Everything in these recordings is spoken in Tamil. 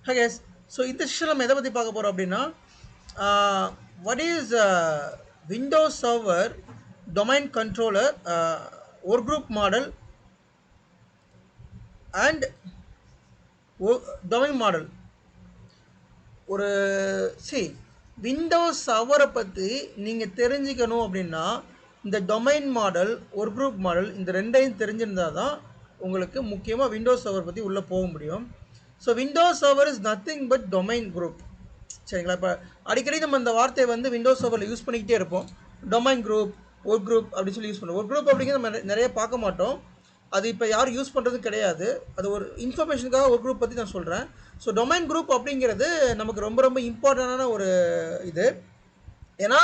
Hi guys, so இந்த செஷனில் நம்ம எதை பற்றி பார்க்க போகிறோம் அப்படின்னா what is windows server domain controller ஒரு group model and domain model ஒரு விண்டோஸ் சர்வரை பற்றி நீங்கள் தெரிஞ்சுக்கணும் அப்படின்னா இந்த டொமைன் மாடல் ஒரு குரூப் மாடல் இந்த ரெண்டையும் தெரிஞ்சிருந்தால் தான் உங்களுக்கு முக்கியமாக விண்டோஸ் சர்வர் பற்றி உள்ளே போக முடியும். So Windows server is nothing but domain group. சரிங்களா? இப்போ அடிக்கடி நம்ம இந்த வார்த்தையை வந்து விண்டோஸ் சர்வரில் யூஸ் பண்ணிக்கிட்டே இருப்போம். டொமைன் குரூப், ஒர்க் குரூப் அப்படின்னு சொல்லி யூஸ் பண்ணுவோம். ஒர்க் குரூப் அப்படிங்கிறது நம்ம நிறைய பார்க்க மாட்டோம். அது இப்போ யாரும் யூஸ் பண்ணுறது கிடையாது. அது ஒரு இன்ஃபர்மேஷனுக்காக ஒர்க் குரூப் பற்றி நான் சொல்கிறேன். ஸோ டொமைன் குரூப் அப்படிங்கிறது நமக்கு ரொம்ப ரொம்ப இம்பார்ட்டண்டான ஒரு இது. ஏன்னா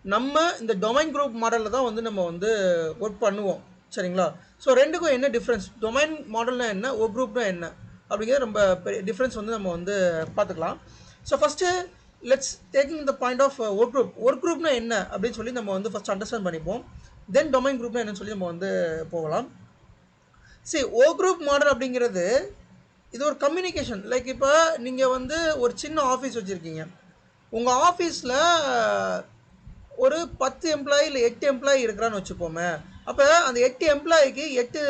நம்ம இந்த டொமைன் குரூப் மாடலில் தான் வந்து நம்ம வந்து ஒர்க் பண்ணுவோம். சரிங்களா? ஸோ ரெண்டுக்கும் என்ன டிஃப்ரென்ஸ், டொமைன் மாடல்னால் என்ன, ஒர்க் குரூப்னா என்ன அப்படிங்கிறது ரொம்ப பெரிய டிஃப்ரென்ஸ் வந்து நம்ம வந்து பார்த்துக்கலாம். So first let's taking the point of work group. Work குரூப்னா என்ன அப்படின்னு சொல்லி நம்ம வந்து ஃபஸ்ட் அண்டர்ஸ்டாண்ட் பண்ணிப்போம். தென் டொமைன் குரூப்னா என்னன்னு சொல்லி நம்ம வந்து போகலாம். ஒர்க் குரூப் மாடல் அப்படிங்கிறது இது ஒரு கம்யூனிகேஷன். லைக் இப்போ நீங்கள் வந்து ஒரு சின்ன ஆஃபீஸ் வச்சுருக்கீங்க. உங்கள் ஆஃபீஸில் ஒரு 10 எம்ப்ளாயி இல்லை 8 எம்ப்ளாயி இருக்கிறான்னு வச்சுப்போமே. அப்போ அந்த 8 எம்ப்ளாயிக்கு 8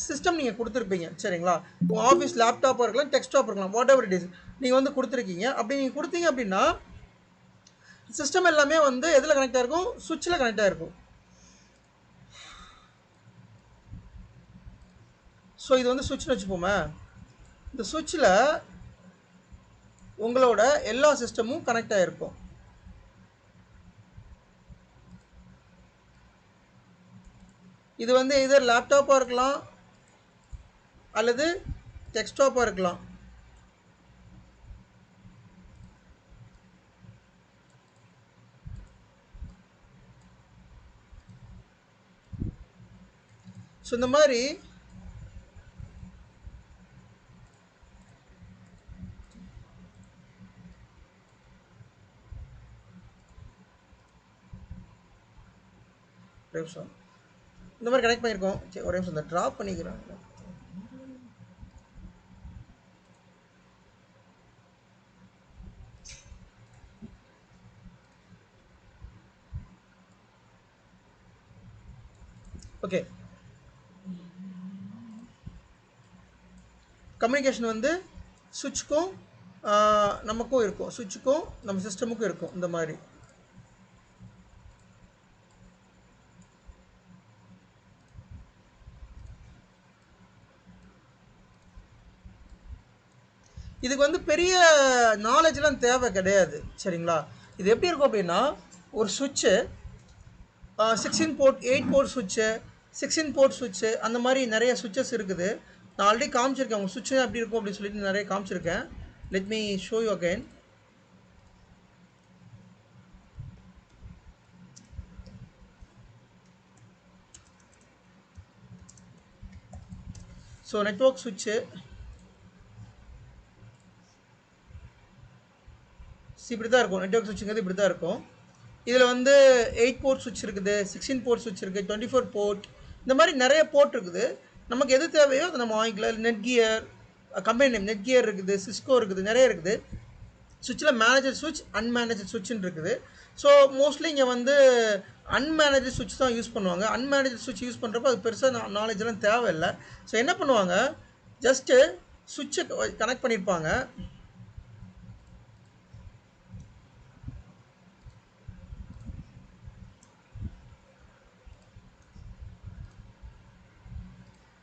சிஸ்டம் நீங்கள் கொடுத்துருப்பீங்க. சரிங்களா? உங்கள் ஆஃபீஸ் லேப்டாப்பாக இருக்கலாம், டெஸ்க்டாப் இருக்கலாம், வாட் எவர் இட் இஸ், நீங்கள் வந்து கொடுத்துருக்கீங்க. அப்படி நீங்கள் கொடுத்தீங்க அப்படின்னா சிஸ்டம் எல்லாமே வந்து எதில் கனெக்ட் ஆகிருக்கும், சுவிட்சில் கனெக்ட் ஆகிருக்கும். ஸோ இது வந்து சுவிட்ச்னு வச்சுப்போமே. இந்த சுவிட்சில் உங்களோட எல்லா சிஸ்டமும் கனெக்ட் ஆகிருக்கும். இது வந்து எதர் லேப்டாப்பாக இருக்கலாம் அல்லது டெஸ்க்டாப்பாக இருக்கலாம். ஸோ இந்த மாதிரி இந்த மாதிரி கனெக்ட் பண்ணியிருக்கோம். சரி, ஒரே நிமிஷம் இந்த ட்ராப் பண்ணிக்கிறேன். ஓகே, கம்யூனிகேஷன் வந்து சுவிட்சுக்கும் நமக்கும் இருக்கும், சுவிட்சுக்கும் நம்ம சிஸ்டமுக்கும் இருக்கும். இந்த மாதிரி இதுக்கு வந்து பெரிய நாலேஜ்லாம் தேவை கிடையாது. சரிங்களா? இது எப்படி இருக்கும் அப்படின்னா, ஒரு சுவிட்சு 16 போர்ட், 8 போர்ட் சுவிட்சு, 16 போர்ட் சுவிட்சு, அந்த மாதிரி நிறைய சுவிட்சஸ் இருக்குது. நான் ஆல்ரெடி காமிச்சிருக்கேன் உங்கள் சுவிட்சு எப்படி இருக்கும் அப்படின்னு சொல்லிட்டு நிறைய காமிச்சிருக்கேன். Let me show you again. So network சுவிட்சு இப்படி தான் இருக்கும். நெட்வொர்க் சுவிட்சுங்கிறது இப்படி தான் இருக்கும். இதில் வந்து 8 போர்ட் சுவிட்ச் இருக்குது, 16 போர்ட் சுவிட்ச் இருக்குது, 24 போர்ட், இந்த மாதிரி நிறைய போர்ட் இருக்குது. நமக்கு எது தேவையோ அதை நம்ம வாங்கிக்கலாம். Net gear, company name net gear இருக்குது, சிஸ்கோ இருக்குது, நிறைய இருக்குது. சுவிட்சில் மேனேஜர் சுவிட்ச், அன்மேனேஜர் சுவிட்சுன்னு இருக்குது. ஸோ மோஸ்ட்லி இங்கே வந்து அன்மேனேஜர் சுவிட்ச் தான் யூஸ் பண்ணுவாங்க. அன்மேனேஜர் சுவிட்ச் யூஸ் பண்ணுறப்போ அது பெருசாக நாலேஜெலாம் தேவையில்லை. ஸோ என்ன பண்ணுவாங்க, ஜஸ்ட்டு சுவிட்சை கனெக்ட் பண்ணியிருப்பாங்க.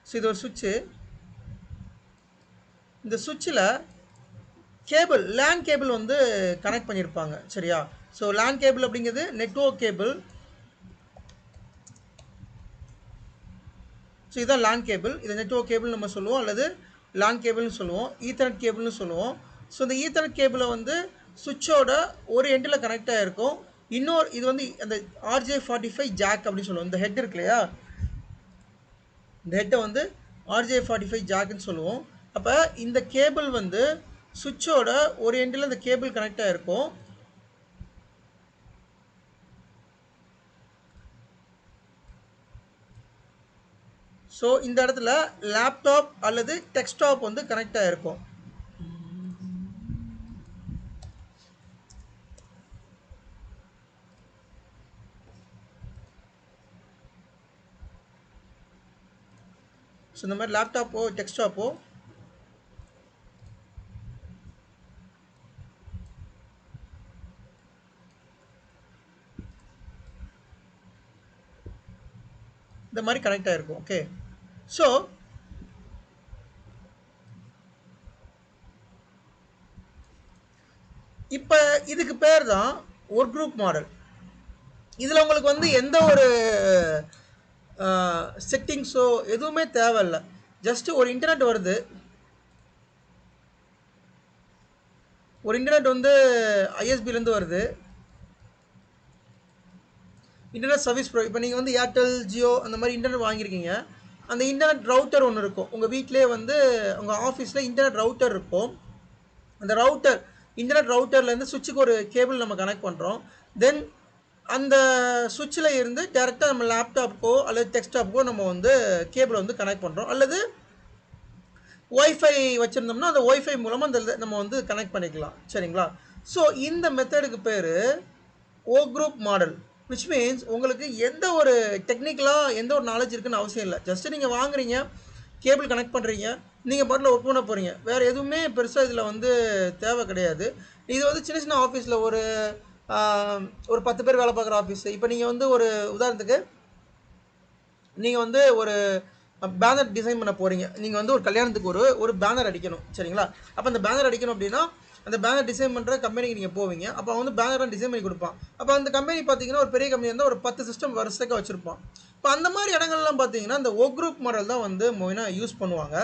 ஸோ இது ஒரு சுவிட்சு. இந்த சுவிட்சில் கேபிள், லேன் கேபிள் வந்து கனெக்ட் பண்ணியிருப்பாங்க. சரியா? ஸோ லேன் கேபிள் அப்படிங்கிறது நெட்வொர்க் கேபிள். ஸோ இதுதான் லேன் கேபிள். இதை நெட்வொர்க் கேபிள் நம்ம சொல்லுவோம், அல்லது லேன் கேபிள்னு சொல்லுவோம், ஈத்தர்நெட் கேபிள்னு சொல்லுவோம். ஸோ இந்த ஈத்தர்நெட் கேபிளை வந்து சுவிட்சோட ஒரு எண்டில் கனெக்ட் ஆகிருக்கும். இன்னொரு இது வந்து அந்த RJ45 ஜாக் அப்படின்னு சொல்லுவோம். இந்த ஹெட் இருக்கு இல்லையா, இந்த ஹெட்டை வந்து RJ45 ஜாக்குன்னு சொல்லுவோம். அப்போ இந்த கேபிள் வந்து சுவிட்சோட ஒரு எண்டில் இந்த கேபிள் கனெக்ட் ஆகிருக்கும். ஸோ இந்த இடத்துல லேப்டாப் அல்லது டெஸ்க்டாப் வந்து கனெக்ட் ஆகிருக்கும். இந்த மாதிரி லேப்டாப்போ டெஸ்க்டாப்போ இந்த மாதிரி கனெக்ட் ஆகிருக்கும். ஓகே, ஸோ இப்போ இதுக்கு பேர் தான் ஒரு குரூப் மாடல். இதில் உங்களுக்கு வந்து எந்த ஒரு செட்டிங்ஸோ எதுவுமே தேவையில்லை. ஜஸ்ட்டு ஒரு இன்டர்நெட் வருது, ஒரு இன்டர்நெட் வந்து ஐஎஸ்பிலேருந்து வருது, இன்டர்நெட் சர்வீஸ் ப்ரோ. இப்போ நீங்கள் வந்து ஏர்டெல் ஜியோ அந்த மாதிரி இன்டர்நெட் வாங்கியிருக்கீங்க. அந்த இன்டர்நெட் ரவுட்டர் ஒன்று இருக்கும் உங்கள் வீட்டிலே, வந்து உங்கள் ஆஃபீஸில் இன்டர்நெட் ரவுட்டர் இருக்கும். அந்த ரவுட்டர், இன்டர்நெட் ரவுட்டர்லேருந்து சுவிட்சுக்கு ஒரு கேபிள் நம்ம கனெக்ட் பண்ணுறோம். தென் அந்த சுவிட்சில் இருந்து டேரெக்டாக நம்ம லேப்டாப்புக்கோ அல்லது டெஸ்க்டாப்புக்கோ நம்ம வந்து கேபிளை வந்து கனெக்ட் பண்ணுறோம். அல்லது ஒய்ஃபை வச்சுருந்தோம்னா அந்த ஒய்ஃபை மூலமாக அந்த நம்ம வந்து கனெக்ட் பண்ணிக்கலாம். சரிங்களா? ஸோ இந்த மெத்தடுக்கு பேர் ஓ குரூப் மாடல். விச் மீன்ஸ் உங்களுக்கு எந்த ஒரு டெக்னிக்கலாக எந்த ஒரு நாலேஜ் இருக்குன்னு அவசியம் இல்லை. ஜஸ்ட்டு நீங்கள் வாங்குறீங்க, கேபிள் கனெக்ட் பண்ணுறீங்க, நீங்கள் பாட்டில் ஒர்க் பண்ண போகிறீங்க. வேறு எதுவுமே பெருசாக இதில் வந்து தேவை கிடையாது. இது வந்து சின்ன சின்ன ஆஃபீஸில் ஒரு 10 பேர் வேலை பார்க்குற ஆஃபீஸு. இப்போ நீங்கள் வந்து ஒரு உதாரணத்துக்கு நீங்கள் வந்து ஒரு பேனர் டிசைன் பண்ண போகிறீங்க. நீங்கள் வந்து ஒரு கல்யாணத்துக்கு ஒரு பேனர் அடிக்கணும். சரிங்களா? அப்போ அந்த பேனர் அடிக்கணும் அப்படின்னா அந்த பேனர் டிசைன் பண்ணுற கம்பெனிக்கு நீங்கள் போவீங்க. அப்போ வந்து பேனர்லாம் டிசைன் பண்ணி கொடுப்பான். அப்போ அந்த கம்பெனி பார்த்தீங்கன்னா ஒரு பெரிய கம்பெனி இருந்தால் ஒரு 10 சிஸ்டம் வருஷத்துக்கு வச்சுருப்பான். இப்போ அந்த மாதிரி இடங்கள்லாம் பார்த்தீங்கன்னா இந்த ஓ குரூப் மாடல் தான் வந்து மெயினாக யூஸ் பண்ணுவாங்க.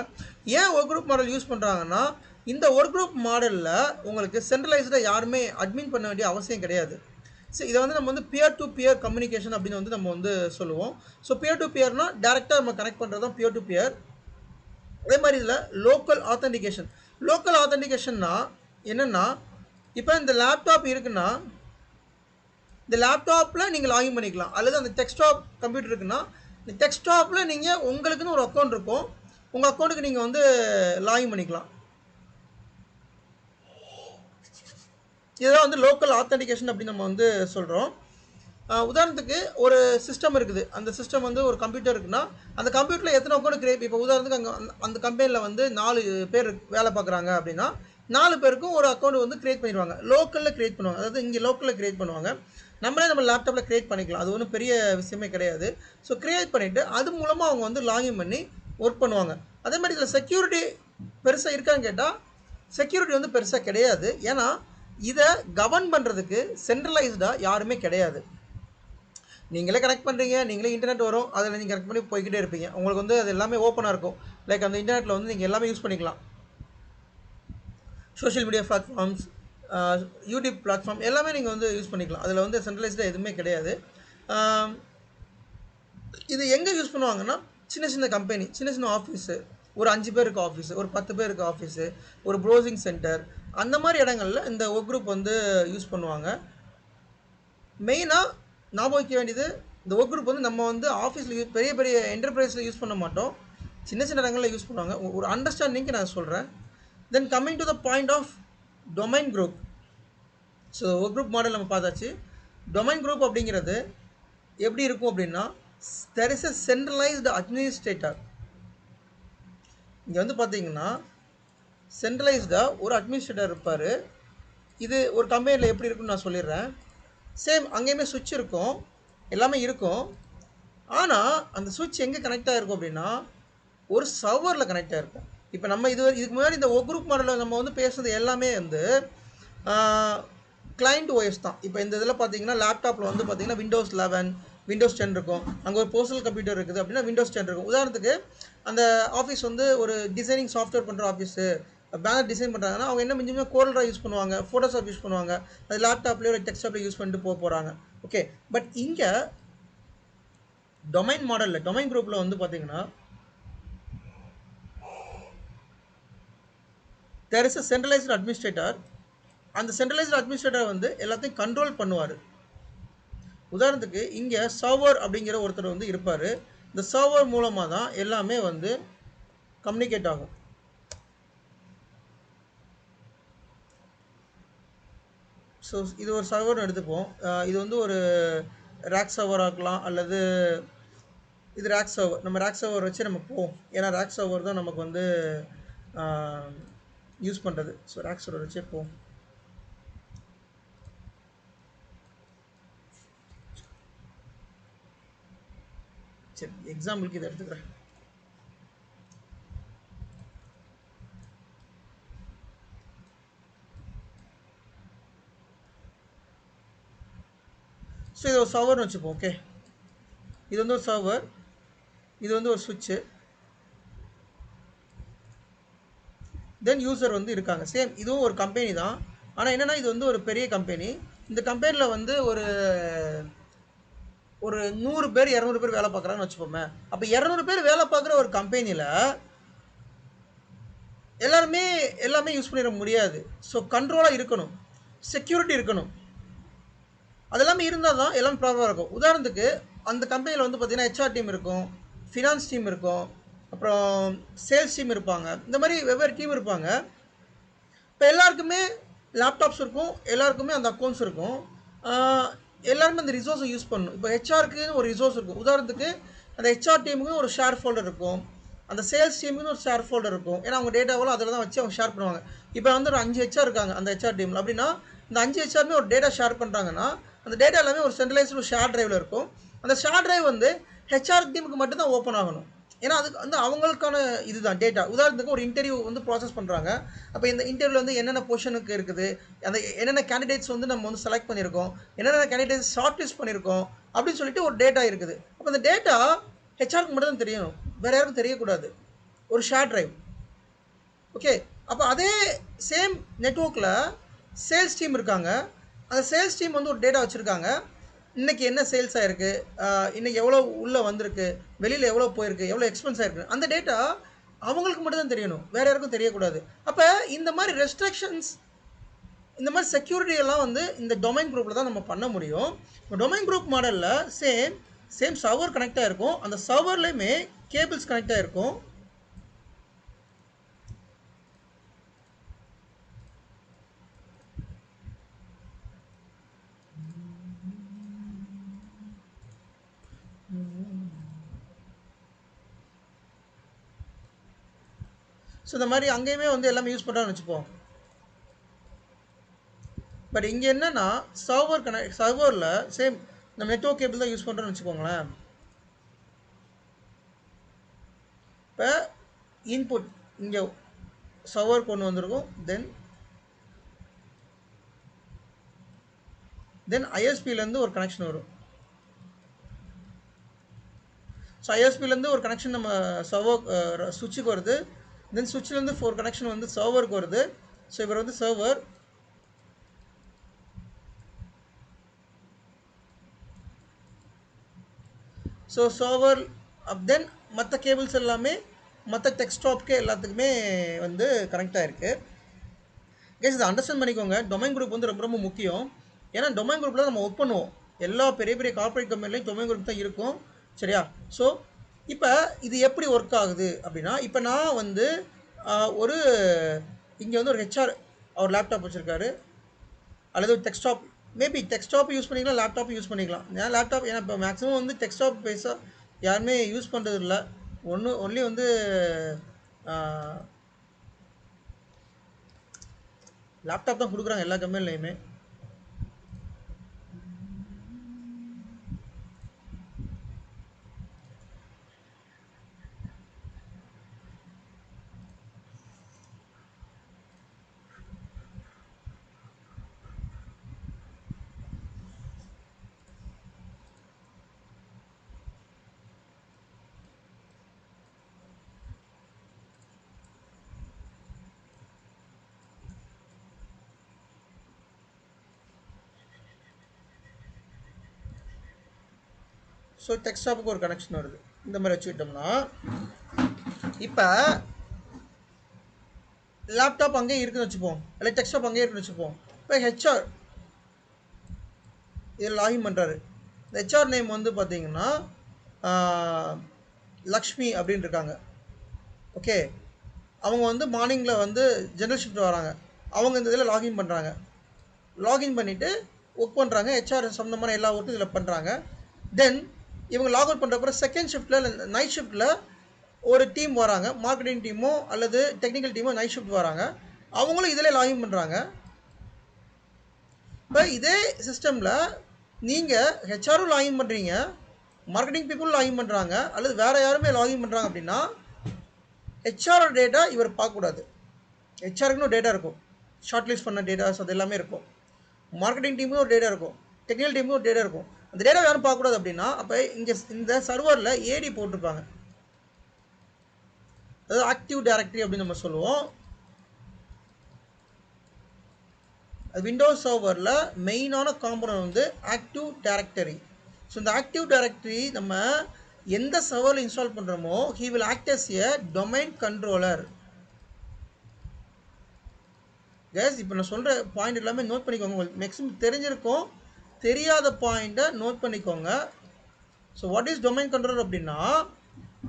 ஏன் ஓ குரூப் மாடல் யூஸ் பண்ணுறாங்கன்னா, இந்த ஒரு குரூப் மாடலில் உங்களுக்கு சென்ட்ரலைஸ்டாக யாருமே அட்மின் பண்ண வேண்டிய அவசியம் கிடையாது. ஸோ இதை வந்து நம்ம வந்து பியர் டு பியர் கம்யூனிகேஷன் அப்படின்னு வந்து நம்ம வந்து சொல்லுவோம். ஸோ பியர் டு பியர்னா டேரெக்டாக நம்ம கனெக்ட் பண்ணுறது தான் பியர் டு பியர். அதே மாதிரி இதில் லோக்கல் ஆத்தென்டிகேஷன். லோக்கல் ஆத்தென்டிகேஷன்னா என்னென்னா, இப்போ இந்த லேப்டாப் இருக்குன்னா இந்த லேப்டாப்பில் நீங்கள் லாகின் பண்ணிக்கலாம். அல்லது அந்த டெஸ்க்டாப் கம்ப்யூட்டர் இருக்குன்னா இந்த டெஸ்க்டாப்பில் நீங்கள் உங்களுக்குன்னு ஒரு அக்கௌண்ட் இருக்கும், உங்கள் அக்கௌண்ட்டுக்கு நீங்கள் வந்து லாகின் பண்ணிக்கலாம். இதுதான் வந்து லோக்கல் ஆத்தென்டிகேஷன் அப்படின்னு நம்ம வந்து சொல்கிறோம். உதாரணத்துக்கு ஒரு சிஸ்டம் இருக்குது, அந்த சிஸ்டம் வந்து ஒரு கம்ப்யூட்டர் இருக்குன்னா அந்த கம்ப்யூட்டரில் எத்தனை அக்கௌண்ட் கிரியேட், இப்போ உதாரணத்துக்கு அங்கே அந்த கம்பெனியில் வந்து 4 பேர் வேலை பார்க்குறாங்க அப்படின்னா 4 பேருக்கும் ஒரு அக்கௌண்ட் வந்து கிரியேட் பண்ணிடுவாங்க. லோக்கலில் கிரியேட் பண்ணுவாங்க, அதாவது இங்கே லோக்கலில் கிரியேட் பண்ணுவாங்க. நம்மளே நம்ம லேப்டாப்பில் கிரியேட் பண்ணிக்கலாம், அது ஒன்றும் பெரிய விஷயமே கிடையாது. ஸோ கிரியேட் பண்ணிவிட்டு அது மூலமாக அவங்க வந்து லாகின் பண்ணி ஒர்க் பண்ணுவாங்க. அதே மாதிரி இதில் செக்யூரிட்டி பெருசாக இருக்கான்னு கேட்டால் செக்யூரிட்டி வந்து பெருசாக கிடையாது. ஏன்னா இதை கவர்ன் பண்ணுறதுக்கு சென்ட்ரலைஸ்டாக யாருமே கிடையாது. நீங்களே கனெக்ட் பண்ணுறீங்க, நீங்களே இன்டர்நெட் வரும், அதில் நீங்கள் கனெக்ட் பண்ணி போய்கிட்டே இருப்பீங்க. உங்களுக்கு வந்து அது எல்லாமே ஓப்பனாக இருக்கும். லைக் அந்த இன்டர்நெட்டில் வந்து நீங்கள் எல்லாமே யூஸ் பண்ணிக்கலாம். Social media platforms, YouTube platform எல்லாமே நீங்கள் வந்து யூஸ் பண்ணிக்கலாம். அதில் வந்து சென்ட்ரலைஸ்டாக எதுவுமே கிடையாது. இது எங்கே யூஸ் பண்ணுவாங்கன்னா சின்ன சின்ன கம்பெனி, சின்ன சின்ன ஆஃபீஸு, ஒரு 5 பேருக்கு ஆஃபீஸு, ஒரு 10 பேருக்கு ஆஃபீஸு, ஒரு ப்ரௌசிங் சென்டர், அந்த மாதிரி இடங்களில் இந்த ஒர்க் குரூப் வந்து யூஸ் பண்ணுவாங்க. மெயினாக ஞாபகம் வைக்க வேண்டியது, இந்த ஒர்க் குரூப் வந்து நம்ம வந்து ஆஃபீஸில் பெரிய பெரிய என்டர்பிரைஸில் யூஸ் பண்ண மாட்டோம், சின்ன சின்ன இடங்களில் யூஸ் பண்ணுவாங்க. ஒரு அண்டர்ஸ்டாண்டிங்க்கு நான் சொல்கிறேன். Then coming to the point of domain group. So work group model நம்ம பார்த்தாச்சு. டொமைன் குரூப் அப்படிங்கிறது எப்படி இருக்கும் அப்படின்னா, there is a centralized administrator. இங்கே வந்து பார்த்தீங்கன்னா சென்ட்ரலைஸ்டாக ஒரு அட்மினிஸ்ட்ரேட்டர் இருப்பார். இது ஒரு கம்பெனியில் எப்படி இருக்குன்னு நான் சொல்லிடுறேன். சேம் அங்கேயுமே சுவிட்ச் இருக்கும், எல்லாமே இருக்கும். ஆனால் அந்த சுவிட்ச் எங்கே கனெக்ட் ஆகிருக்கும் அப்படின்னா ஒரு சர்வரில் கனெக்ட் ஆகிருக்கும். இப்போ நம்ம இதுக்கு முன்னாடி இந்த ஒர்க் குரூப் மாடலில் நம்ம வந்து பேசுகிறது எல்லாமே வந்து கிளைண்ட் ஓஎஸ் தான். இப்போ இந்த இதில் பார்த்தீங்கன்னா லேப்டாப்பில் வந்து பார்த்தீங்கன்னா விண்டோஸ் 11, விண்டோஸ் 10 இருக்கும். அங்கே ஒரு பர்சனல் கம்ப்யூட்டர் இருக்குது அப்படின்னா விண்டோஸ் 10 இருக்கும். உதாரணத்துக்கு அந்த ஆஃபீஸ் வந்து ஒரு டிசைனிங் சாஃப்ட்வேர் பண்ணுற ஆஃபீஸு, பேனர் டிசைன் பண்ணுறாங்கன்னா அவங்க என்ன மிஞ்சுமே கோல்ட்ரா யூஸ் பண்ணுவாங்க, ஃபோட்டோஷாப் யூஸ் பண்ணுவாங்க, அது லேப்டாப்லேயே ஒரு டெஸ்க்டாப்லேயே யூஸ் பண்ணிட்டு போகிறாங்க. ஓகே, பட் இங்கே டொமைன் மாடலில், டொமைன் குரூப்பில் வந்து பார்த்தீங்கன்னா there is a centralized administrator. அந்த சென்ட்ரலைஸ்டு அட்மினிஸ்ட்ரேட்டர் வந்து எல்லாத்தையும் கண்ட்ரோல் பண்ணுவார். உதாரணத்துக்கு இங்கே சர்வர் அப்படிங்கிற ஒருத்தர் வந்து இருப்பார். இந்த சர்வர் மூலமாக தான் எல்லாமே வந்து கம்யூனிகேட் ஆகும். ஸோ இது ஒரு சர்வர்னு எடுத்துப்போம். இது வந்து ஒரு ரேக் சர்வராக இருக்கலாம், அல்லது இது ரேக் சர்வர். நம்ம ரேக் சர்வர் வச்சு நம்ம போவோம். ஏன்னா ரேக் சர்வர் தான் நமக்கு வந்து யூஸ் பண்ணுறது. ஸோ ரேக் சர்வர் வச்சே போவோம். சரி, எக்ஸாம்பிளுக்கு இதை எடுத்துக்கிறேன். ஸோ இது ஒரு சர்வர்னு வச்சுப்போம். ஓகே, இது வந்து ஒரு சர்வர், இது வந்து ஒரு சுவிட்சு, தென் யூசர் வந்து இருக்காங்க. சேம் இதுவும் ஒரு கம்பெனி தான். ஆனால் என்னென்னா இது வந்து ஒரு பெரிய கம்பெனி. இந்த கம்பெனியில் வந்து ஒரு 100 பேர் 200 பேர் வேலை பார்க்குறாங்கன்னு வச்சுப்போமே. அப்போ 200 பேர் வேலை பார்க்குற ஒரு கம்பெனியில் எல்லாமே யூஸ் பண்ணிட முடியாது. ஸோ கண்ட்ரோலாக இருக்கணும், செக்யூரிட்டி இருக்கணும். அது எல்லாமே இருந்தால் தான் எல்லாமே ப்ராப்பராக இருக்கும். உதாரணத்துக்கு அந்த கம்பெனியில் வந்து பார்த்திங்கன்னா ஹெச்ஆர் டீம் இருக்கும், ஃபினான்ஸ் டீம் இருக்கும், அப்புறம் சேல்ஸ் டீம் இருப்பாங்க. இந்த மாதிரி வெவ்வேறு டீம் இருப்பாங்க. இப்போ எல்லாருக்குமே லேப்டாப்ஸ் இருக்கும், எல்லாருக்குமே அந்த அக்கௌண்ட்ஸ் இருக்கும். எல்லாருமே அந்த ரிசோர்ஸை யூஸ் பண்ணணும். இப்போ ஹெச்ஆருக்கு ஒரு ரிசோர்ஸ் இருக்கும். உதாரணத்துக்கு அந்த ஹெச்ஆர் டீமுக்கு ஒரு ஷேர் ஃபோல்டர் இருக்கும், அந்த சேல்ஸ் டீமுக்கு ஒரு ஷேர் ஃபோல்டர் இருக்கும். ஏன்னா அவங்க டேட்டாவெல்லாம் அதில் தான் வச்சு அவங்க ஷேர் பண்ணுவாங்க. இப்போ வந்து ஒரு 5 ஹெச்ஆர் இருக்காங்க அந்த ஹெச்ஆர் டீமில். அப்படின்னா இந்த 5 ஹெச்ஆருமே ஒரு டேட்டா ஷேர் பண்ணுறாங்கன்னா அந்த டேட்டா எல்லாமே ஒரு சென்ட்ரலைஸ்டு ஷேர் டிரைவில் இருக்கும். அந்த ஷேர் டிரைவ் வந்து ஹெச்ஆர் டீமுக்கு மட்டும்தான் ஓப்பன் ஆகணும். ஏன்னா அதுக்கு வந்து அவங்களுக்கான இதுதான் டேட்டா. உதாரணத்துக்கு ஒரு இன்டர்வியூ வந்து ப்ராசஸ் பண்ணுறாங்க. அப்போ இந்த இன்டர்வியூவில் வந்து என்னென்ன பொசிஷனுக்கு இருக்குது, அந்த என்னென்ன கேண்டிடேட்ஸ் வந்து நம்ம வந்து செலக்ட் பண்ணியிருக்கோம், என்னென்ன கேண்டிடேட்ஸ் ஷார்ட் லிஸ்ட் பண்ணியிருக்கோம் அப்படின்னு சொல்லிட்டு ஒரு டேட்டா இருக்குது. அப்போ அந்த டேட்டா ஹெச்ஆருக்கு மட்டும் தான் தெரியணும், வேறு யாருக்கும் தெரியக்கூடாது. ஒரு ஷேர் டிரைவ். ஓகே, அப்போ அதே சேம் நெட்வொர்க்கில் சேல்ஸ் டீம் இருக்காங்க. அந்த சேல்ஸ் டீம் வந்து ஒரு டேட்டா வச்சுருக்காங்க. இன்றைக்கி என்ன சேல்ஸ் ஆகிருக்கு, இன்றைக்கி எவ்வளோ உள்ளே வந்திருக்கு, வெளியில் எவ்வளோ போயிருக்கு, எவ்வளோ எக்ஸ்பென்ஸ் ஆகிருக்கு, அந்த டேட்டா அவங்களுக்கு மட்டும் தான் தெரியணும், வேறு யாருக்கும் தெரியக்கூடாது. அப்போ இந்த மாதிரி ரெஸ்ட்ரிக்ஷன்ஸ், இந்த மாதிரி செக்யூரிட்டி எல்லாம் வந்து இந்த டொமைன் குரூப்பில் தான் நம்ம பண்ண முடியும். டொமைன் குரூப் மாடலில் சேம் சர்வர் கனெக்ட் ஆகிருக்கும். அந்த சர்வர்லேயுமே கேபிள்ஸ் கனெக்ட் ஆகிருக்கும். ஸோ இந்த மாதிரி அங்கேயுமே வந்து எல்லாமே யூஸ் பண்ணுறான்னு வச்சுப்போம். பட் இங்கே என்னென்னா சர்வரில் சேம் நம்ம நெட்வொர்க் கேபிள் தான் யூஸ் பண்ணுறோன்னு வச்சுக்கோங்களேன். இப்போ இன்புட் இங்கே சர்வர் கொண்டு வந்திருக்கும், தென் ஐஎஸ்பிலேருந்து ஒரு கனெக்ஷன் வரும். ஸோ ஐஎஸ்பிலேருந்து ஒரு கனெக்ஷன் நம்ம சர்வர் சுவிட்சுக்கு வருது. தென் சுவிட்ச்லேருந்து 4 கனெக்ஷன் வந்து சர்வருக்கு வருது. ஸோ இவர் வந்து சர்வர். ஸோ சர்வர் தென் மற்ற கேபிள்ஸ் எல்லாமே மற்ற டெஸ்க்டாப்க்கு எல்லாத்துக்குமே வந்து கனெக்ட் ஆகிருக்கு. கேஸ் இதை அண்டர்ஸ்டாண்ட் பண்ணிக்கோங்க. டொமைன் குரூப் வந்து ரொம்ப ரொம்ப முக்கியம். ஏன்னா டொமைன் குரூப்பில் நம்ம ஒர்க் பண்ணுவோம். எல்லா பெரிய பெரிய கார்பரேட் கம்பெனிலையும் டொமைன் குரூப் தான் இருக்கும். சரியா? ஸோ இப்போ இது எப்படி ஒர்க் ஆகுது அப்படின்னா, இப்போ நான் வந்து ஒரு இங்கே வந்து ஒரு ஹெச்ஆர் அவர் லேப்டாப் வச்சுருக்காரு, அல்லது ஒரு டெஸ்க்டாப், மேபி டெஸ்க்டாப் யூஸ் பண்ணிக்கலாம், லேப்டாப் யூஸ் பண்ணிக்கலாம். ஏன் லேப்டாப், ஏன்னா இப்போ மேக்ஸிமம் வந்து டெஸ்க்டாப் பேஸாக யாருமே யூஸ் பண்ணுறது இல்லை. ஒன்லி வந்து லேப்டாப் தான் கொடுக்குறாங்க எல்லா கம்பெனிலையுமே. ஸோ டெஸ்க்டாப்புக்கு ஒரு கனெக்ஷன் வருது. இந்த மாதிரி வச்சுக்கிட்டோம்னா இப்போ லேப்டாப் அங்கேயே இருக்குன்னு வச்சுப்போம், இல்லை டெஸ்க்டாப் அங்கேயே இருக்குன்னு வச்சுப்போம். இப்போ ஹெச்ஆர் இதில் லாகின் பண்ணுறாரு. இந்த ஹெச்ஆர் நேம் வந்து பார்த்தீங்கன்னா லக்ஷ்மி அப்படின்னு இருக்காங்க. ஓகே, அவங்க வந்து மார்னிங்கில் வந்து ஜெனரல் ஷிஃப்ட் வராங்க. அவங்க இந்த இதில் லாகின் பண்ணுறாங்க. லாகின் பண்ணிவிட்டு ஒர்க் பண்ணுறாங்க. ஹெச்ஆர் சம்மந்தமான எல்லா ஒர்க்கும் இதில் பண்ணுறாங்க. தென் இவங்க லாக் அவுட் பண்ணுறப்ப செகண்ட் ஷிஃப்ட்டில் நைட் ஷிஃப்ட்டில் ஒரு டீம் வராங்க, மார்க்கெட்டிங் டீமோ அல்லது டெக்னிக்கல் டீமோ நைட் ஷிஃப்ட் வராங்க, அவங்களும் இதில் லாகின் பண்ணுறாங்க. இப்போ இதே சிஸ்டமில் நீங்கள் ஹெச்ஆரும் லாகின் பண்ணுறீங்க, மார்க்கெட்டிங் பீப்புளும் லாகின் பண்ணுறாங்க, அல்லது வேறு யாருமே லாகின் பண்ணுறாங்க அப்படின்னா ஹெச்ஆரோட டேட்டா இவர் பார்க்கக்கூடாது. ஹெச்ஆருக்குன்னு ஒரு டேட்டா இருக்கும், ஷார்ட் லிஸ்ட் பண்ண டேட்டாஸ் அது எல்லாமே இருக்கும். மார்க்கெட்டிங் டீமுக்கு ஒரு டேட்டா இருக்கும், டெக்னிக்கல் டீமுக்கு ஒரு டேட்டா இருக்கும். அந்த டேட்டா யாரும் பார்க்கக்கூடாது அப்படின்னா அப்போ இங்கே இந்த சர்வரில் ஏடி போட்டிருப்பாங்க, அதாவது ஆக்டிவ் டைரக்டரி அப்படின்னு நம்ம சொல்லுவோம். அது விண்டோஸ் சர்வரில் மெயினான காம்பனன்ட் வந்து ஆக்டிவ் டைரக்டரி. ஸோ இந்த ஆக்டிவ் டைரக்டரி நம்ம எந்த சர்வரில் இன்ஸ்டால் பண்ணுறோமோ he will act as a domain controller. Case இப்போ நான் சொல்கிற பாயிண்ட் எல்லாமே நோட் பண்ணிக்கோங்க, உங்களுக்கு மேக்ஸிமம் தெரிஞ்சிருக்கும், தெரியாத பாயிண்ட்டை நோட் பண்ணிக்கோங்க. So what is domain controller அப்படின்னா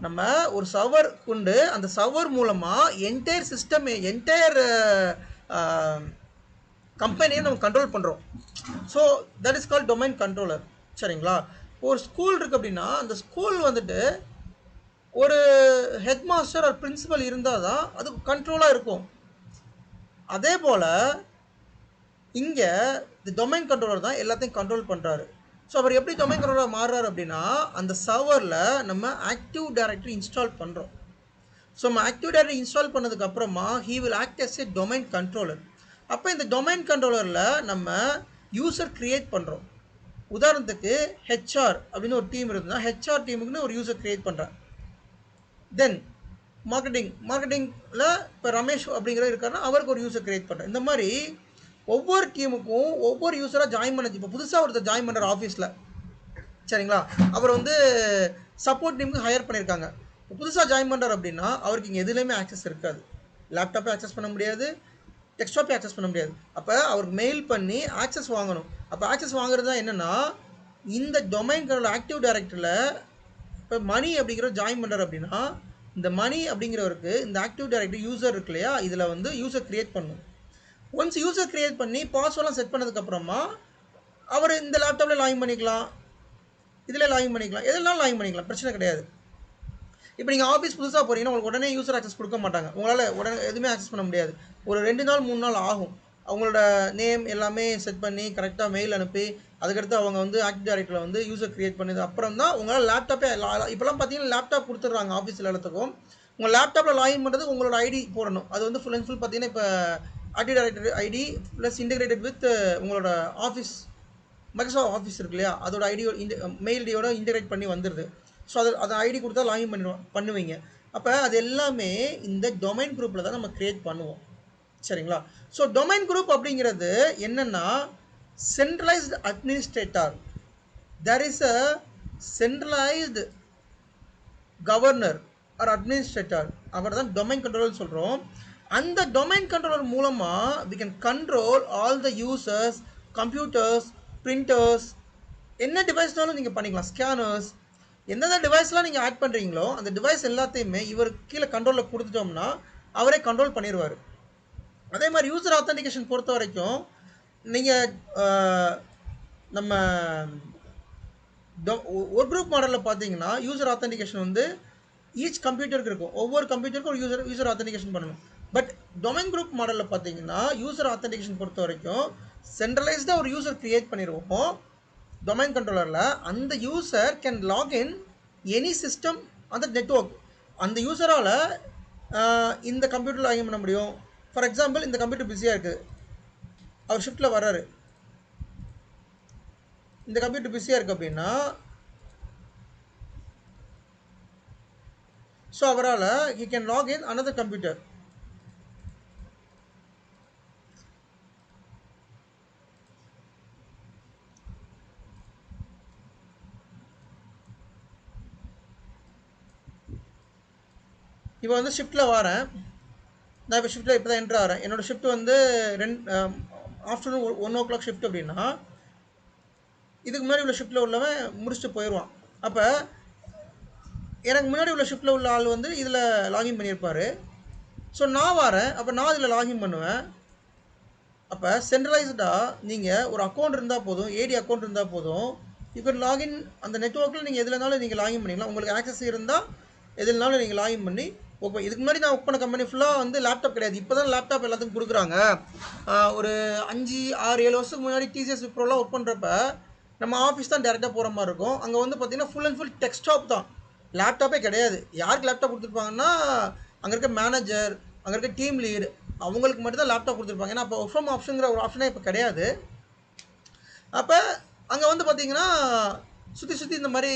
நம்ம ஒரு சர்வர் கொண்டு அந்த சர்வர் மூலமாக என்டையர் சிஸ்டம் என்டையர் கம்பெனியை நம்ம கண்ட்ரோல் பண்ணுறோம். So that is called domain controller. சரிங்களா? ஒரு ஸ்கூல் இருக்குது அப்படின்னா அந்த ஸ்கூல் வந்துட்டு ஒரு ஹெட் மாஸ்டர் ஒரு பிரின்சிபல் இருந்தால் தான் அது கண்ட்ரோலாக இருக்கும். அதே போல் இங்கே இந்த டொமைன் கண்ட்ரோலர் தான் எல்லாத்தையும் கண்ட்ரோல் பண்ணுறாரு. ஸோ அவர் எப்படி டொமைன் கண்ட்ரோலர் மாறுறாரு அப்படின்னா அந்த சர்வரில் நம்ம ஆக்டிவ் டைரக்டரி இன்ஸ்டால் பண்ணுறோம். ஸோ நம்ம ஆக்டிவ் டைரக்டரி இன்ஸ்டால் பண்ணதுக்கப்புறமா he will act as a domain controller. அப்போ இந்த டொமைன் கண்ட்ரோலரில் நம்ம யூசர் க்ரியேட் பண்ணுறோம். உதாரணத்துக்கு ஹெச்ஆர் அப்படின்னு ஒரு டீம் இருக்குதுன்னா ஹெச்ஆர் டீமுக்குன்னு ஒரு யூசர் க்ரியேட் பண்ணுறேன். தென் மார்க்கெட்டிங்கில் இப்போ ரமேஷ் அப்படிங்கிற இருக்காருன்னா அவருக்கு ஒரு யூசர் க்ரியேட் பண்ணுறேன். இந்த மாதிரி ஒவ்வொரு டீமுக்கும் ஒவ்வொரு யூஸராக ஜாயின் பண்ண. இப்போ புதுசாக ஒருத்தர் ஜாயின் பண்ணுற ஆஃபீஸில், சரிங்களா, அவர் வந்து சப்போர்ட் டீமுக்கு ஹையர் பண்ணியிருக்காங்க. புதுசாக ஜாயின் பண்ணுறாரு அப்படின்னா அவருக்கு இங்கே எதுலேயுமே ஆக்சஸ் இருக்காது. லேப்டாப்பே ஆக்சஸ் பண்ண முடியாது, டெஸ்க்டாப்பே ஆக்சஸ் பண்ண முடியாது. அப்போ அவருக்கு மெயில் பண்ணி ஆக்சஸ் வாங்கணும். அப்போ ஆக்சஸ் வாங்குறது தான் என்னென்னா இந்த டொமைன் கண்ட்ரோல் ஆக்டிவ் டைரக்டரியில் இப்போ மணி அப்படிங்கிற ஜாயின் பண்ணுறாரு அப்படின்னா இந்த மணி அப்படிங்கிறவருக்கு இந்த ஆக்டிவ் டைரக்டரி யூசர் இருக்கு இல்லையா, இதில் வந்து யூசர் க்ரியேட் பண்ணணும். ஒன்ஸ் யூசர் க்ரியேட் பண்ணி பாஸ்வேர்டெலாம் செட் பண்ணதுக்கப்புறமா அவர் இந்த லேப்டாப்பில் லாகின் பண்ணிக்கலாம், இதில் லாகின் பண்ணிக்கலாம், எதெல்லாம் லாகின் பண்ணிக்கலாம், பிரச்சனை கிடையாது. இப்போ நீங்கள் ஆஃபீஸ் புதுசாக போகிறீங்கன்னா உங்களுக்கு உடனே யூசர் ஆக்சஸ் கொடுக்க மாட்டாங்க, உங்களால் உடனே எதுவுமே ஆக்சஸ் பண்ண முடியாது. ஒரு 2 நாள் 3 நாள் ஆகும். அவங்களோட நேம் எல்லாமே செட் பண்ணி கரெக்டாக மெயில் அனுப்பி அதுக்கடுத்து அவங்க வந்து ஆக்டிவ் டைரக்டரியில் வந்து யூசர் க்ரியேட் பண்ணது அப்புறம் தான் உங்களால் லேப்டாப்பே இப்போலாம் பார்த்தீங்கன்னா லேப்டாப் கொடுத்துட்றாங்க ஆஃபீஸில் எல்லாத்துக்கும். உங்கள் லேப்டாப்பில் லாகின் பண்ணுறது உங்களோட ஐடி போடணும். அது வந்து ஃபுல் அண்ட் ஃபுல் பார்த்தீங்கன்னா இப்போ active directory ID plus integrated with உங்களோட ஆஃபீஸ் மைக்ரோசாஃப்ட் ஆஃபீஸ் இருக்கு இல்லையா, அதோட ஐடியோ மெயில் ஐடியோட இன்டெகிரேட் பண்ணி வந்துடுது. ஸோ அதை ஐடி கொடுத்தா லாகின் பண்ணுவீங்க. அப்போ அது எல்லாமே இந்த டொமைன் குரூப்பில் தான் நம்ம க்ரியேட் பண்ணுவோம். சரிங்களா? ஸோ டொமைன் குரூப் அப்படிங்கிறது என்னென்னா centralized administrator. There is a centralized governor or administrator, அவர் தான் டொமைன் கண்ட்ரோலர்னு சொல்கிறோம். அந்த டொமைன் கண்ட்ரோலர் மூலமாக we can control all the users, computers, printers, என்ன டிவைஸ்னாலும் நீங்கள் பண்ணிக்கலாம், ஸ்கேனர்ஸ், எந்தெந்த டிவைஸ்லாம் நீங்கள் ஆட் பண்ணுறீங்களோ அந்த டிவைஸ் எல்லாத்தையுமே இவர் கீழே கண்ட்ரோலில் கொடுத்துட்டோம்னா அவரே கண்ட்ரோல் பண்ணிடுவார். அதே மாதிரி யூசர் ஆத்தென்டிகேஷன் பொறுத்த வரைக்கும் நீங்கள் நம்ம ஒரு குரூப் மாடலில் பார்த்தீங்கன்னா யூசர் ஆத்தென்டிகேஷன் வந்து ஈச் கம்ப்யூட்டருக்கு இருக்கும், ஒவ்வொரு கம்ப்யூட்டருக்கும் ஒரு யூசர் ஆத்தென்டிகேஷன் பண்ணணும். பட் டொமைன் குரூப் மாடலில் பார்த்தீங்கன்னா யூசர் ஆத்தென்டிகேஷன் பொறுத்த வரைக்கும் சென்ட்ரலைஸ்டாக ஒரு யூசர் க்ரியேட் பண்ணிடுவோம் டொமைன் கண்ட்ரோலரில். அந்த user can login any system அந்த நெட்வொர்க். அந்த யூசரால் இந்த கம்ப்யூட்டர் லாகின் பண்ண முடியும். ஃபார் எக்ஸாம்பிள் இந்த கம்ப்யூட்டர் பிஸியாக இருக்குது, அவர் ஷிஃப்ட்டில் வர்றாரு, இந்த கம்ப்யூட்டர் பிஸியாக இருக்குது அப்படின்னா ஸோ அவரால் he can log in another computer. இப்போ வந்து ஷிஃப்ட்டில் வரேன், நான் இப்போ ஷிஃப்ட்டில் இப்போ தான் என்ட்ரு ஆகிறேன். என்னோடய ஷிஃப்ட் வந்து ஆஃப்டர்நூன் 1 o'clock ஷிஃப்ட் அப்படின்னா இதுக்கு முன்னாடி உள்ள ஷிஃப்ட்டில் உள்ளவன் முடிச்சுட்டு போயிடுவான். அப்போ எனக்கு முன்னாடி உள்ள ஷிஃப்ட்டில் உள்ள ஆள் வந்து இதில் லாகின் பண்ணியிருப்பார். ஸோ நான் வரேன், அப்போ நான் இதில் லாகின் பண்ணுவேன். அப்போ சென்ட்ரலைஸ்டாக நீங்கள் ஒரு அக்கௌண்ட் இருந்தால் போதும், ஏடி அக்கௌண்ட் இருந்தால் போதும், யூ கேன் லாகின் அந்த நெட்ஒர்க்கில் நீங்கள் எதுலனாலும் நீங்கள் லாகின் பண்ணிக்கலாம். உங்களுக்கு ஆக்சஸ் இருந்தால் எதுலனாலும் நீங்கள் லாகின் பண்ணி ஓகே. இதுக்கு முன்னாடி நான் ஒர்க் பண்ண கம்பெனி ஃபுல்லாக வந்து லேப்டாப் கிடையாது. இப்போ தான் லேப்டாப் எல்லாத்துக்கும் கொடுக்குறாங்க. ஒரு 5, 6, 7 வருஷத்துக்கு முன்னாடி டிசிஎஸ் விப்ரோலாம் ஒர்க் பண்ணுறப்ப நம்ம ஆஃபீஸ் தான் டேரெக்டாக போகிற மாதிரி இருக்கும். அங்கே வந்து பார்த்திங்கன்னா ஃபுல் அண்ட் ஃபுல் டெஸ்க்டாப் தான், லேப்டாப்பே கிடையாது. யாருக்கு லேப்டாப் கொடுத்துருப்பாங்கன்னா அங்கே இருக்க மேனேஜர், அங்கே இருக்க டீம் லீடு, அவங்களுக்கு மட்டும் தான் லேப்டாப் கொடுத்துருப்பாங்க. ஏன்னா அப்போ ஒர்க் ஃப்ரம் ஆப்ஷனுங்கிற ஒரு ஆப்ஷனே இப்போ கிடையாது. அப்போ அங்கே வந்து பார்த்திங்கன்னா சுற்றி இந்த மாதிரி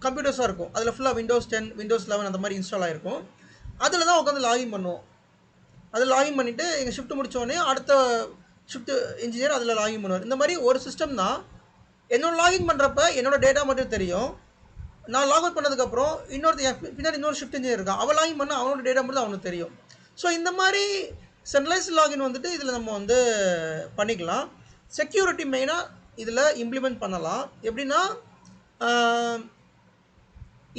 கம்ப்யூட்டர்ஸாக இருக்கும். அதில் ஃபுல்லாக Windows 10, Windows 11 அந்த மாதிரி இன்ஸ்டால் ஆகிருக்கும். அதில் தான் உட்காந்து லாகின் பண்ணுவோம். அதில் லாகின் பண்ணிவிட்டு எங்கள் ஷிஃப்ட் முடித்தோடனே அடுத்த ஷிஃப்ட் இன்ஜினியர் அதில் லாகின் பண்ணுவார். இந்த மாதிரி ஒரு சிஸ்டம் தான். என்னோட லாகின் பண்ணுறப்ப என்னோடய டேட்டா மட்டும் தெரியும். நான் லாக் அவுட் பண்ணதுக்கப்புறம் பின்னாடி இன்னொரு ஷிஃப்ட் இன்ஜினியர் இருக்கான், அவன் லாகின் பண்ணால் அவனோட டேட்டா மட்டும் தான் அவனுக்கு தெரியும். ஸோ இந்த மாதிரி சென்ட்ரலைஸ்ட் லாகின் வந்துட்டு இதில் நம்ம வந்து பண்ணிக்கலாம். செக்யூரிட்டி மெயினாக இதில் இம்ப்ளிமெண்ட் பண்ணலாம். எப்படின்னா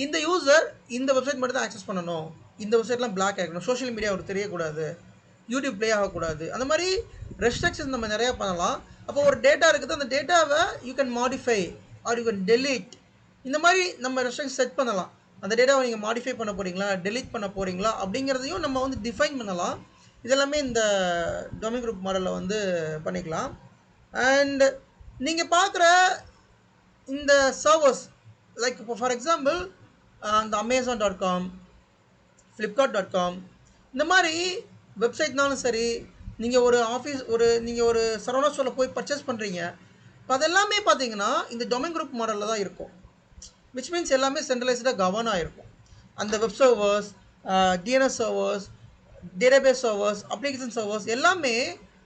இந்த யூசர் இந்த வெப்சைட் மட்டும் தான் ஆக்சஸ் பண்ணணும், இந்த வெப்சைட்லாம் பிளாக் ஆகிக்கணும், சோஷியல் மீடியா அவருக்கு தெரியக்கூடாது, யூடியூப் ப்ளே ஆகக்கூடாது, அந்த மாதிரி ரெஸ்ட்ரிக்ஷன்ஸ் நம்ம நிறையா பண்ணலாம். அப்போ ஒரு டேட்டா இருக்குது, அந்த டேட்டாவை you can modify are you can delete. இந்த மாதிரி நம்ம ரெஸ்ட்ரிக்ஷன் செட் பண்ணலாம். அந்த டேட்டாவை நீங்கள் மாடிஃபை பண்ண போகிறீங்களா, டெலீட் பண்ண போகிறீங்களா அப்படிங்கிறதையும் நம்ம வந்து டிஃபைன் பண்ணலாம். இதெல்லாமே இந்த டொமைன் குரூப் மாடலில் வந்து பண்ணிக்கலாம். அண்ட் நீங்கள் பார்க்குற இந்த சர்வர்ஸ் லைக் இப்போ ஃபார் எக்ஸாம்பிள் இந்த Amazon.com, Flipkart.com இந்த மாதிரி வெப்சைட்னாலும் சரி, நீங்கள் ஒரு ஆஃபீஸ் நீங்கள் ஒரு சரவணா ஸ்டோரில் போய் பர்ச்சேஸ் பண்ணுறீங்க, இப்போ அதெல்லாமே பார்த்தீங்கன்னா இந்த டொமைன் குரூப் மாடலில் தான் இருக்கும். விச் மீன்ஸ் எல்லாமே சென்ட்ரலைஸ்டாக கவர்ன் ஆகிருக்கும். அந்த web servers, DNS servers, database servers, application servers எல்லாமே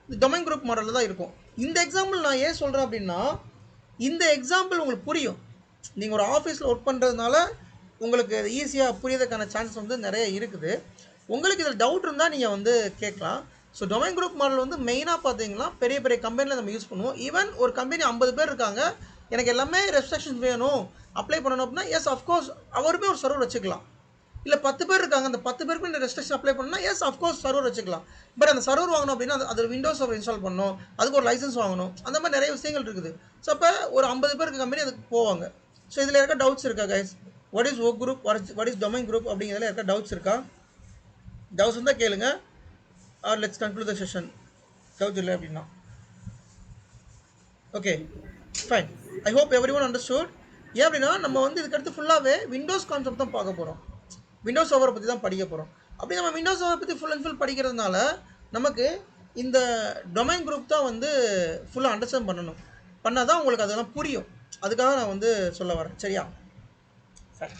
இந்த டொமைன் குரூப் மாடலில் தான் இருக்கும். இந்த எக்ஸாம்பிள் நான் ஏன் சொல்கிறேன் அப்படின்னா, இந்த எக்ஸாம்பிள் உங்களுக்கு புரியும். நீங்கள் ஒரு ஆஃபீஸில் ஒர்க் பண்ணுறதுனால உங்களுக்கு ஈஸியாக புரியறதுக்கான சான்சஸ் வந்து நிறைய இருக்குது. உங்களுக்கு இதில் டவுட் இருந்தால் நீங்கள் வந்து கேட்கலாம். ஸோ டொமைன் குரூப் மாடல் வந்து மெயினாக பார்த்தீங்கன்னா பெரிய பெரிய கம்பெனியில் நம்ம யூஸ் பண்ணுவோம். ஈவன் ஒரு கம்பெனி 50 பேர் இருக்காங்க, எனக்கு எல்லாமே ரெஸ்ட்ரிக்ஷன்ஸ் வேணும், அப்ளை பண்ணணும் அப்படின்னா எஸ் அஃப்கோர்ஸ் அவருமே ஒரு சர்வர் வச்சுக்கலாம். இல்லை 10 பேர் இருக்காங்க, அந்த 10 பேருக்கு இந்த ரெஸ்ட்ரிக்ஷன் அப்ளை பண்ணணும்னா எஸ் அஃப்கோர்ஸ் சர்வர் வச்சுக்கலாம். பட் அந்த சர்வர் வாங்கணும் அப்படின்னா அது விண்டோஸ் சர்வர் இன்ஸ்டால் பண்ணணும், அதுக்கு ஒரு லைசன்ஸ் வாங்கணும், அந்த மாதிரி நிறைய விஷயங்கள் இருக்குது. ஸோ அப்போ ஒரு 50 பேருக்கு கம்பெனி அதுக்கு போவாங்க. ஸோ இதில் இருக்க டவுட்ஸ் இருக்கா guys? What is work group, what is domain group அப்படிங்கிறதுல இருக்க டவுட்ஸ் இருக்கா? டவுட்ஸ் இருந்தால் கேளுங்க. Or let's conclude the session. Doubts இல்லை அப்படின்னா okay fine. I hope everyone understood. ஏன் அப்படின்னா நம்ம வந்து இதுக்கடுத்து ஃபுல்லாகவே விண்டோஸ் கான்செப்ட் தான் பார்க்க போகிறோம், விண்டோஸ் சர்வரை பற்றி தான் படிக்க போகிறோம். அப்படி நம்ம விண்டோஸ் சர்வரை பற்றி ஃபுல் அண்ட் ஃபுல் படிக்கிறதுனால நமக்கு இந்த டொமைன் குரூப் தான் வந்து ஃபுல்லாக அண்டர்ஸ்டாண்ட் பண்ணால் தான் உங்களுக்கு அதெல்லாம் புரியும். அதுக்காக நான் வந்து சொல்ல வரேன். சரியா? சரி.